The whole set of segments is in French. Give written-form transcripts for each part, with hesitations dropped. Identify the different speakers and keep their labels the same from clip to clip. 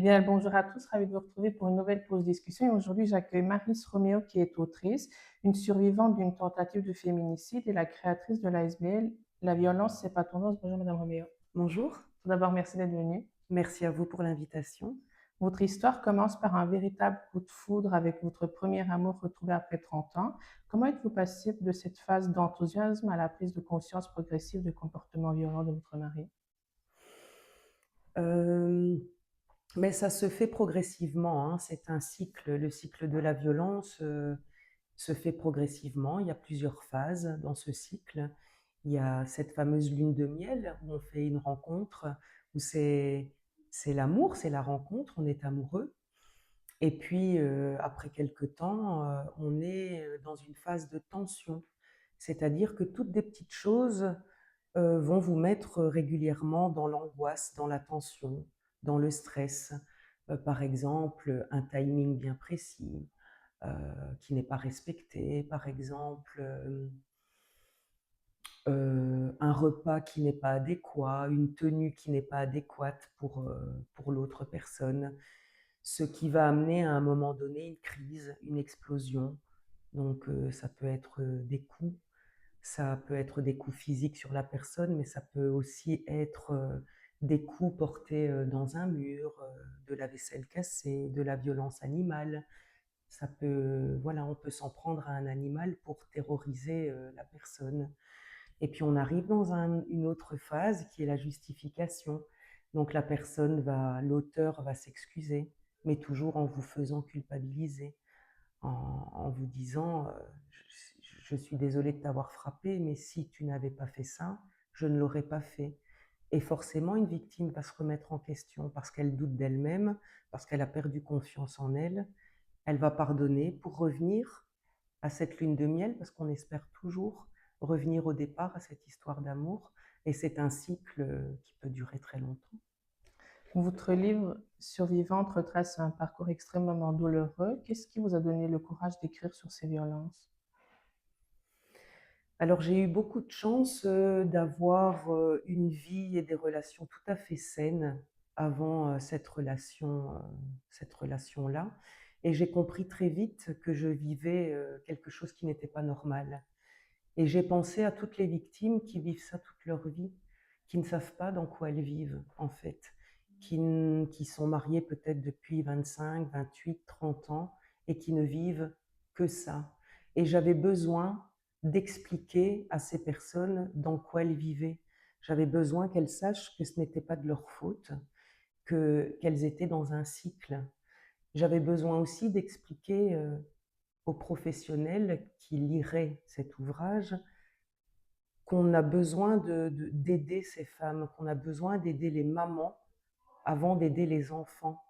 Speaker 1: bien, bonjour à tous, ravi de vous retrouver pour une nouvelle pause discussion. Et aujourd'hui, j'accueille Maris Roméo, qui est autrice, une survivante d'une tentative de féminicide et la créatrice de l'ASBL La violence, c'est pas tendance. Bonjour, Madame Roméo.
Speaker 2: Bonjour,
Speaker 1: Tout d'abord, merci d'être venue.
Speaker 2: merci à vous pour l'invitation.
Speaker 1: Votre histoire commence par un véritable coup de foudre avec votre premier amour retrouvé après 30 ans. Comment êtes-vous passé de cette phase d'enthousiasme à la prise de conscience progressive du comportement violent de votre mari?
Speaker 2: Euh, mais ça se fait progressivement, hein, c'est un cycle. Le cycle de la violence se fait progressivement. Il y a plusieurs phases dans ce cycle. Il y a cette fameuse lune de miel où on fait une rencontre, où c'est l'amour, c'est la rencontre, on est amoureux. Et puis, après quelque temps, on est dans une phase de tension. C'est-à-dire que toutes des petites choses vont vous mettre régulièrement dans l'angoisse, dans la tension, dans le stress. Par exemple, un timing bien précis qui n'est pas respecté. Par exemple, un repas qui n'est pas adéquat, une tenue qui n'est pas adéquate pour l'autre personne. Ce qui va amener à un moment donné une crise, une explosion. Donc ça peut être des coups, ça peut être des coups physiques sur la personne, mais ça peut aussi être des coups portés dans un mur, de la vaisselle cassée, de la violence animale. Ça peut, voilà, on peut s'en prendre à un animal pour terroriser la personne. Et puis on arrive dans une autre phase qui est la justification. Donc la personne va, l'auteur va s'excuser, mais toujours en vous faisant culpabiliser, en vous disant je suis désolée de t'avoir frappé, mais si tu n'avais pas fait ça, je ne l'aurais pas fait. Et forcément, une victime va se remettre en question parce qu'elle doute d'elle-même, parce qu'elle a perdu confiance en elle. Elle va pardonner pour revenir à cette lune de miel, parce qu'on espère toujours revenir au départ à cette histoire d'amour. Et c'est un cycle qui peut durer très longtemps.
Speaker 1: Votre livre Survivante retrace un parcours extrêmement douloureux. Qu'est-ce qui vous a donné le courage d'écrire sur ces violences?
Speaker 2: Alors j'ai eu beaucoup de chance d'avoir une vie et des relations tout à fait saines avant cette relation-là. Et j'ai compris très vite que je vivais quelque chose qui n'était pas normal. Et j'ai pensé à toutes les victimes qui vivent ça toute leur vie, qui ne savent pas dans quoi elles vivent en fait, qui sont mariées peut-être depuis 25, 28, 30 ans et qui ne vivent que ça. Et j'avais besoin d'expliquer à ces personnes dans quoi elles vivaient. J'avais besoin qu'elles sachent que ce n'était pas de leur faute, qu'elles étaient dans un cycle. J'avais besoin aussi d'expliquer aux professionnels qui liraient cet ouvrage qu'on a besoin d'aider ces femmes, qu'on a besoin d'aider les mamans avant d'aider les enfants.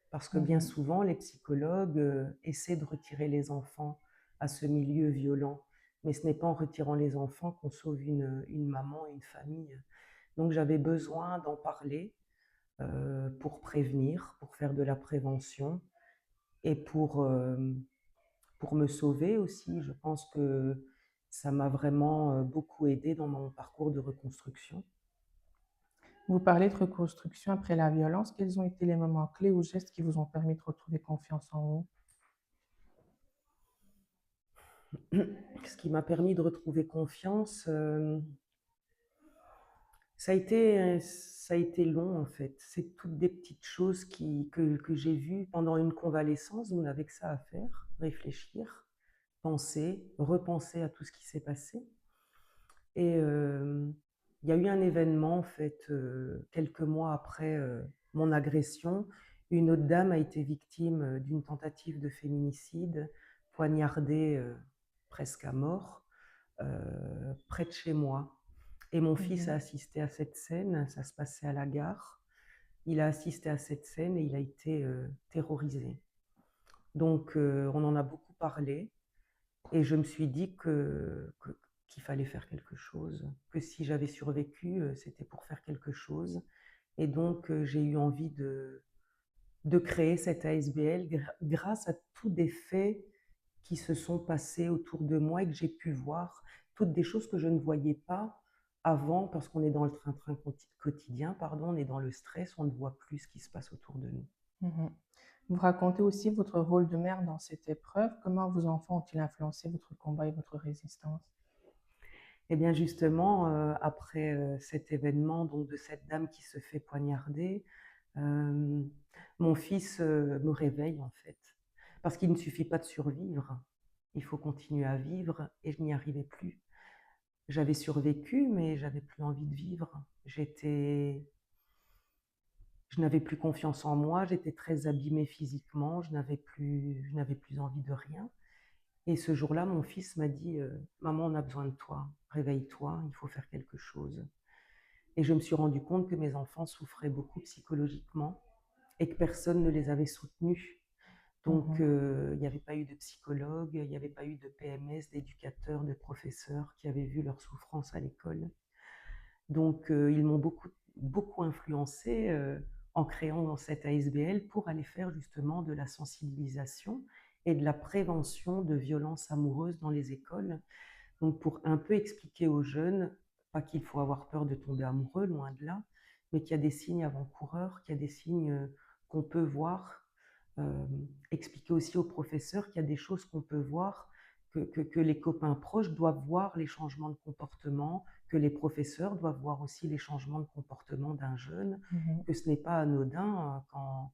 Speaker 2: Parce que bien
Speaker 1: Mhm.
Speaker 2: souvent, les psychologues essaient de retirer les enfants à ce milieu violent. Mais ce n'est pas en retirant les enfants qu'on sauve une maman, une famille. Donc j'avais besoin d'en parler pour prévenir, pour faire de la prévention et pour me sauver aussi. Je pense que ça m'a vraiment beaucoup aidée dans mon parcours de reconstruction.
Speaker 1: Vous parlez de reconstruction après la violence. Quels ont été les moments clés ou gestes qui vous ont permis de retrouver confiance en vous?
Speaker 2: Ce qui m'a permis de retrouver confiance, ça a été long en fait. C'est toutes des petites choses que j'ai vues pendant une convalescence. On n'avait que ça à faire, réfléchir, penser, repenser à tout ce qui s'est passé. Et il y a eu un événement en fait, quelques mois après mon agression. Une autre dame a été victime d'une tentative de féminicide, poignardée presque à mort, près de chez moi. Et mon fils a
Speaker 1: Mhm.
Speaker 2: assisté à cette scène, ça se passait à la gare. Il a assisté à cette scène et il a été terrorisé. Donc on en a beaucoup parlé et je me suis dit qu'il fallait faire quelque chose, que si j'avais survécu, c'était pour faire quelque chose. Et donc j'ai eu envie de créer cette ASBL grâce à tous des faits qui se sont passés autour de moi et que j'ai pu voir, toutes des choses que je ne voyais pas avant, parce qu'on est dans le train-train quotidien, pardon, on est dans le stress, on ne voit plus ce qui se passe autour de nous.
Speaker 1: Mhm. Vous racontez aussi votre rôle de mère dans cette épreuve. Comment vos enfants ont-ils influencé votre combat et votre résistance?
Speaker 2: Eh bien justement, après, cet événement donc de cette dame qui se fait poignarder, hem, mon fils, me réveille en fait. Parce qu'il ne suffit pas de survivre, il faut continuer à vivre et je n'y arrivais plus. J'avais survécu, mais j'avais plus envie de vivre. Je n'avais plus confiance en moi, j'étais très abîmée physiquement, je n'avais plus envie de rien et ce jour-là, mon fils m'a dit, «Maman, on a besoin de toi. Réveille-toi, il faut faire quelque chose». Et je me suis rendu compte que mes enfants souffraient beaucoup psychologiquement et que personne ne les avait soutenus. Donc,
Speaker 1: Mhm.
Speaker 2: il n'y avait pas eu de psychologue, il n'y avait pas eu de PMS, d'éducateurs, de professeurs qui avaient vu leur souffrance à l'école. Donc, ils m'ont beaucoup influencée, en créant cette ASBL pour aller faire justement de la sensibilisation et de la prévention de violences amoureuses dans les écoles. Donc pour un peu expliquer aux jeunes, pas qu'il faut avoir peur de tomber amoureux, loin de là, mais qu'il y a des signes avant-coureurs, qu'il y a des signes, qu'on peut voir. Expliquer aussi aux professeurs qu'il y a des choses qu'on peut voir, que les copains proches doivent voir les changements de comportement, que les professeurs doivent voir aussi les changements de comportement d'un jeune,
Speaker 1: Mhm.
Speaker 2: que ce n'est pas anodin, quand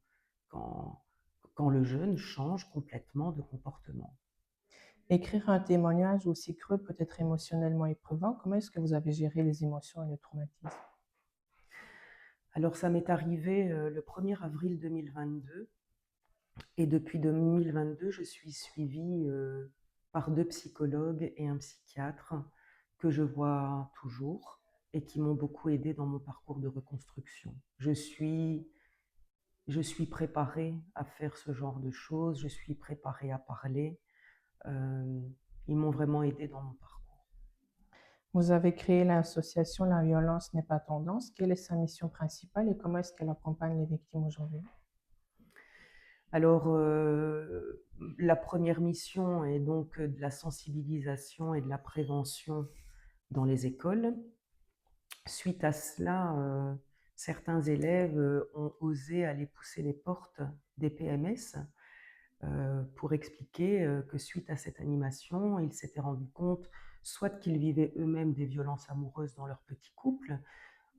Speaker 2: quand le jeune change complètement de comportement.
Speaker 1: Écrire un témoignage aussi creux peut être émotionnellement éprouvant. Comment est-ce que vous avez géré les émotions et le traumatisme?
Speaker 2: Alors ça m'est arrivé, le 1er avril 2022 et depuis 2022, je suis suivie, par 2 psychologues et un psychiatre que je vois toujours et qui m'ont beaucoup aidée dans mon parcours de reconstruction. Je suis préparée à faire ce genre de choses, je suis préparée à parler, hem, ils m'ont vraiment aidée dans mon parcours.
Speaker 1: Vous avez créé l'association La violence n'est pas tendance. Quelle est sa mission principale et comment est-ce qu'elle accompagne les victimes aujourd'hui?
Speaker 2: Alors, la première mission est donc, de la sensibilisation et de la prévention dans les écoles. Suite à cela, certains élèves, ont osé aller pousser les portes des PMS, pour expliquer, que suite à cette animation, ils s'étaient rendus compte soit qu'ils vivaient eux-mêmes des violences amoureuses dans leur petit couple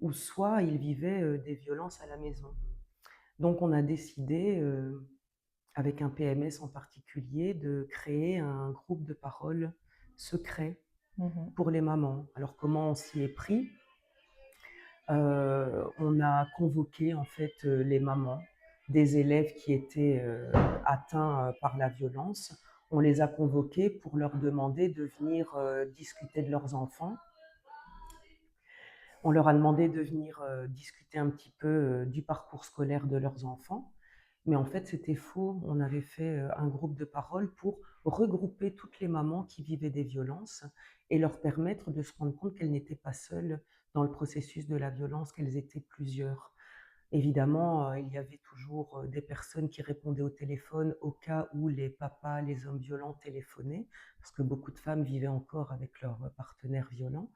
Speaker 2: ou soit ils vivaient, des violences à la maison. Donc on a décidé, avec un PMS en particulier, de créer un groupe de parole secret
Speaker 1: Mhm.
Speaker 2: pour les mamans. Alors comment on s'y est pris? On a convoqué en fait, les mamans des élèves qui étaient, atteints, par la violence. On les a convoquées pour leur demander de venir, discuter de leurs enfants. On leur a demandé de venir, discuter un petit peu, du parcours scolaire de leurs enfants. Mais en fait, c'était faux. On avait fait, un groupe de parole pour regrouper toutes les mamans qui vivaient des violences et leur permettre de se rendre compte qu'elles n'étaient pas seules dans le processus de la violence, qu'elles étaient plusieurs. Évidemment, il y avait toujours, des personnes qui répondaient au téléphone au cas où les papas, les hommes violents téléphonaient, parce que beaucoup de femmes vivaient encore avec leurs partenaires violents.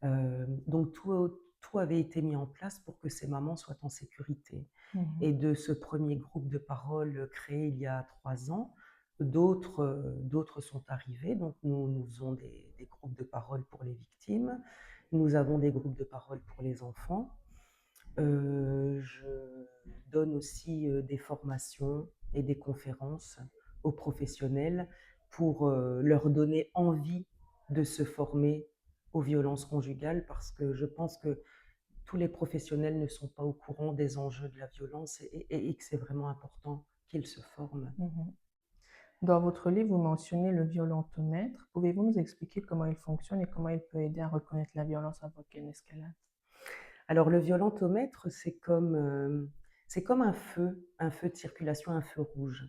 Speaker 2: Donc tout avait été mis en place pour que ces mamans soient en sécurité.
Speaker 1: Mhm.
Speaker 2: Et de ce premier groupe de parole, créé il y a 3 ans, d'autres sont arrivés. Donc nous faisons des groupes de parole pour les victimes. Nous avons des groupes de parole pour les enfants. Je donne aussi, des formations et des conférences aux professionnels pour, leur donner envie de se former aux violences conjugales parce que je pense que tous les professionnels ne sont pas au courant des enjeux de la violence et que c'est vraiment important qu'ils se forment.
Speaker 1: Mhm. Dans votre livre, vous mentionnez le violentomètre. Pouvez-vous nous expliquer comment il fonctionne et comment il peut aider à reconnaître la violence avant qu'elle n'escalade?
Speaker 2: Alors le violentomètre, c'est comme un feu de circulation, un feu rouge.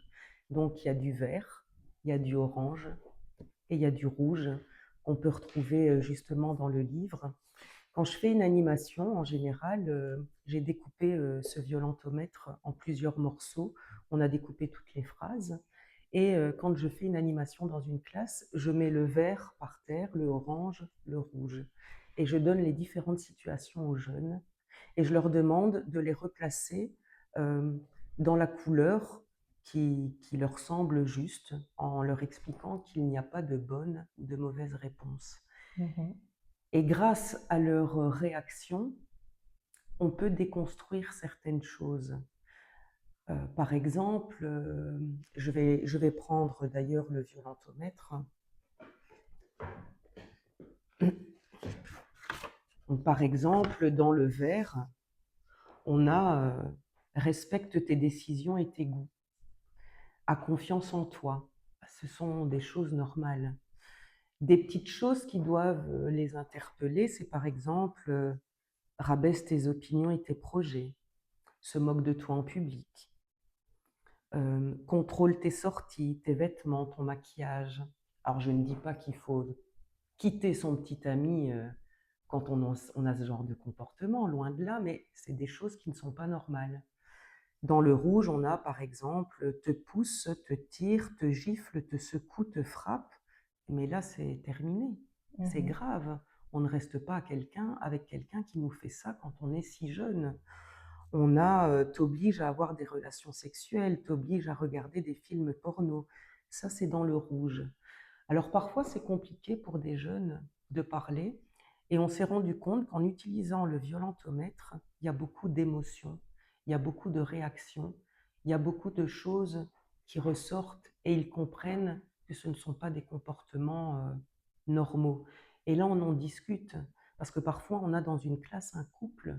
Speaker 2: Donc il y a du vert, il y a du orange et il y a du rouge qu'on peut retrouver, justement dans le livre. Quand je fais une animation, en général, j'ai découpé, ce violentomètre en plusieurs morceaux. On a découpé toutes les phrases et quand je fais une animation dans une classe, je mets le vert par terre, le orange, le rouge et je donne les différentes situations aux jeunes et je leur demande de les replacer, hem, dans la couleur qui leur semble juste, en leur expliquant qu'il n'y a pas de bonne ou de mauvaise réponse.
Speaker 1: Mhm.
Speaker 2: Et grâce à leur réaction, on peut déconstruire certaines choses. Par exemple, je vais prendre d'ailleurs le violentomètre. Donc, par exemple, dans le vert, on a respecte tes décisions et tes goûts, a confiance en toi. Ce sont des choses normales. Des petites choses qui doivent les interpeller, c'est par exemple rabaisse tes opinions et tes projets, se moque de toi en public, contrôle tes sorties, tes vêtements, ton maquillage. Alors je ne dis pas qu'il faut quitter son petit ami quand on a ce genre de comportement, loin de là, mais c'est des choses qui ne sont pas normales. Dans le rouge, on a par exemple te pousse, te tire, te gifle, te secoue, te frappe. Mais là, c'est terminé. C'est
Speaker 1: Mhm.
Speaker 2: grave. On ne reste pas avec quelqu'un qui nous fait ça quand on est si jeune. On a t'oblige à avoir des relations sexuelles, t'oblige à regarder des films porno. Ça, c'est dans le rouge. Alors parfois, c'est compliqué pour des jeunes de parler. Et on s'est rendu compte qu'en utilisant le violentomètre, il y a beaucoup d'émotions, il y a beaucoup de réactions, il y a beaucoup de choses qui ressortent et ils comprennent que ce ne sont pas des comportements normaux. Et là, on en discute parce que parfois, on a dans une classe un couple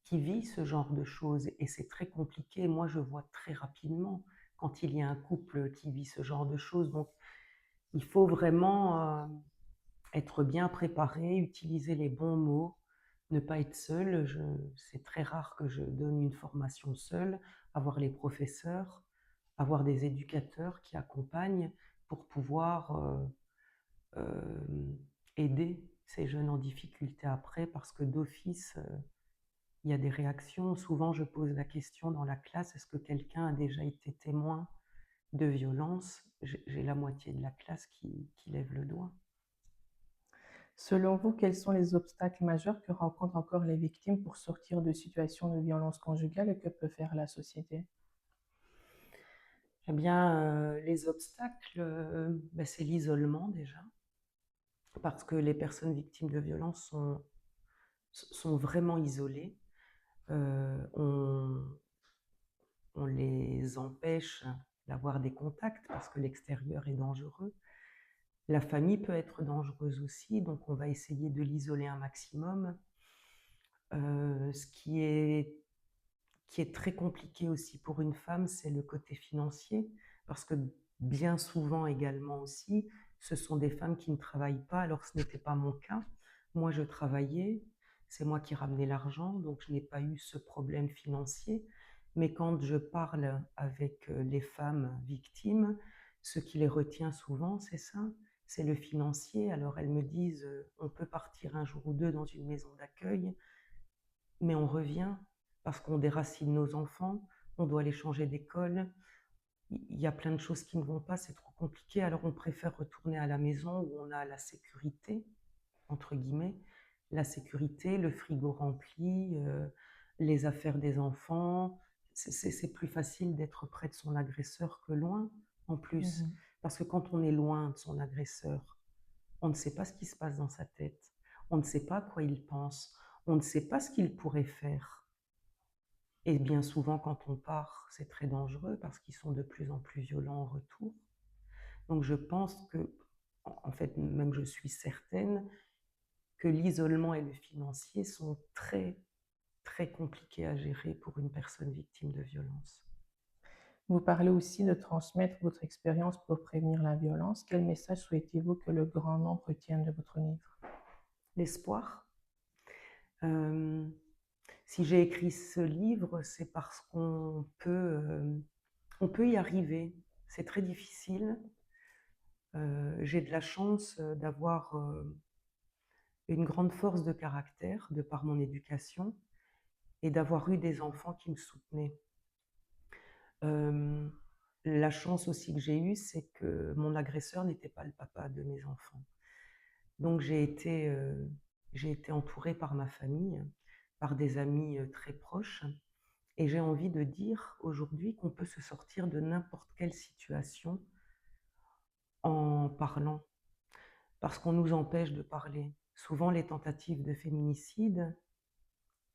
Speaker 2: qui vit ce genre de choses et c'est très compliqué. Moi, je vois très rapidement quand il y a un couple qui vit ce genre de choses. Donc, il faut vraiment être bien préparé, utiliser les bons mots, ne pas être seul. C'est très rare que je donne une formation seule, avoir les professeurs, avoir des éducateurs qui accompagnent pour pouvoir aider ces jeunes en difficulté après, parce que d'office, il y a des réactions. Souvent, je pose la question dans la classe, est-ce que quelqu'un a déjà été témoin de violence? J'ai la moitié de la classe qui lève le doigt.
Speaker 1: Selon vous, quels sont les obstacles majeurs que rencontrent encore les victimes pour sortir de situations de violence conjugale et que peut faire la société?
Speaker 2: Eh bien, les obstacles, ben, c'est l'isolement déjà, parce que les personnes victimes de violences sont vraiment isolées. On les empêche d'avoir des contacts parce que l'extérieur est dangereux. La famille peut être dangereuse aussi, donc on va essayer de l'isoler un maximum. Ce qui est très compliqué aussi pour une femme, c'est le côté financier, parce que bien souvent également aussi, ce sont des femmes qui ne travaillent pas, alors ce n'était pas mon cas. Moi, je travaillais, c'est moi qui ramenais l'argent, donc je n'ai pas eu ce problème financier. Mais quand je parle avec les femmes victimes, ce qui les retient souvent, c'est ça, c'est le financier. Alors elles me disent, on peut partir un jour ou deux dans une maison d'accueil, mais on revient parce qu'on déracine nos enfants, on doit les changer d'école, il y a plein de choses qui ne vont pas, c'est trop compliqué, alors on préfère retourner à la maison où on a la sécurité, entre guillemets, la sécurité, le frigo rempli, les affaires des enfants. C'est plus facile d'être près de son agresseur que loin, en plus.
Speaker 1: Mhm.
Speaker 2: Parce que quand on est loin de son agresseur, on ne sait pas ce qui se passe dans sa tête, on ne sait pas à quoi il pense, on ne sait pas ce qu'il pourrait faire. Et bien souvent, quand on part, c'est très dangereux parce qu'ils sont de plus en plus violents en retour. Donc je pense que, en fait, même je suis certaine que l'isolement et le financier sont très, très compliqués à gérer pour une personne victime de violence.
Speaker 1: Vous parlez aussi de transmettre votre expérience pour prévenir la violence. Quel message souhaitez-vous que le grand nombre retienne de votre livre?
Speaker 2: L'espoir. Euh, si j'ai écrit ce livre, c'est parce on peut y arriver. C'est très difficile. J'ai de la chance d'avoir une grande force de caractère de par mon éducation et d'avoir eu des enfants qui me soutenaient. Euh, la chance aussi que j'ai eue, c'est que mon agresseur n'était pas le papa de mes enfants. Donc j'ai été entourée par ma famille, par des amis très proches, Et j'ai envie de dire aujourd'hui qu'on peut se sortir de n'importe quelle situation en parlant, parce qu'on nous empêche de parler. Souvent, les tentatives de féminicide,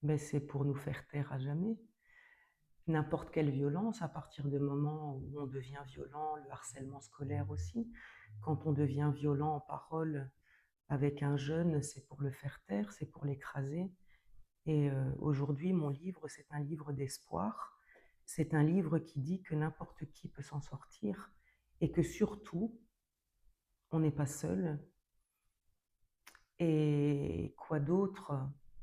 Speaker 2: ben, c'est pour nous faire taire à jamais. N'importe quelle violence, à partir du moment où on devient violent, le harcèlement scolaire aussi, quand on devient violent en parole avec un jeune, c'est pour le faire taire, c'est pour l'écraser. Et aujourd'hui, mon livre, c'est un livre d'espoir. C'est un livre qui dit que n'importe qui peut s'en sortir et que surtout, on n'est pas seul. Et quoi d'autre?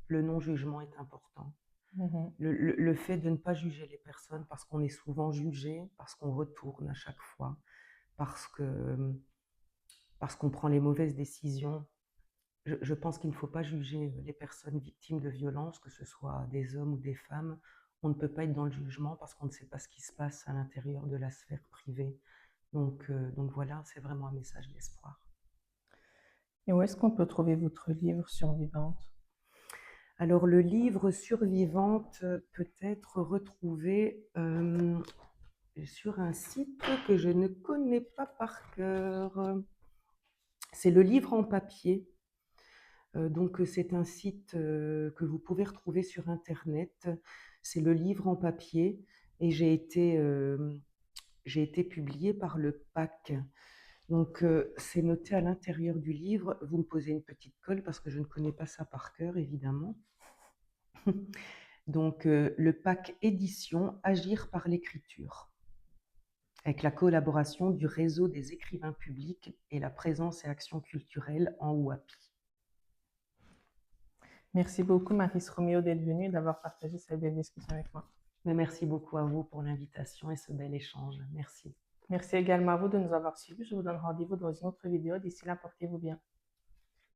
Speaker 2: Le non-jugement est important.
Speaker 1: Mhm.
Speaker 2: Le fait de ne pas juger les personnes parce qu'on est souvent jugé, parce qu'on retourne à chaque fois, parce qu'on prend les mauvaises décisions. Je pense qu'il ne faut pas juger les personnes victimes de violences, que ce soit des hommes ou des femmes. On ne peut pas être dans le jugement parce qu'on ne sait pas ce qui se passe à l'intérieur de la sphère privée. Donc voilà, c'est vraiment un message d'espoir.
Speaker 1: Et où est-ce qu'on peut trouver votre livre Survivante?
Speaker 2: Alors le livre Survivante peut être retrouvé sur un site que je ne connais pas par cœur. C'est le livre en papier. Donc c'est un site que vous pouvez retrouver sur internet. C'est le livre en papier et j'ai été publiée par le PAC. Donc c'est noté à l'intérieur du livre. Vous me posez une petite colle parce que je ne connais pas ça par cœur, évidemment. Donc le PAC édition Agir par l'écriture, avec la collaboration du réseau des écrivains publics et la présence et action culturelle en WAPI.
Speaker 1: Merci beaucoup, Maris Romeo, d'être venue et d'avoir partagé cette belle discussion avec moi.
Speaker 2: Mais merci beaucoup à vous pour l'invitation et ce bel échange. Merci.
Speaker 1: Merci également à vous de nous avoir suivis. Je vous donne rendez-vous dans une autre vidéo. D'ici là, portez-vous bien.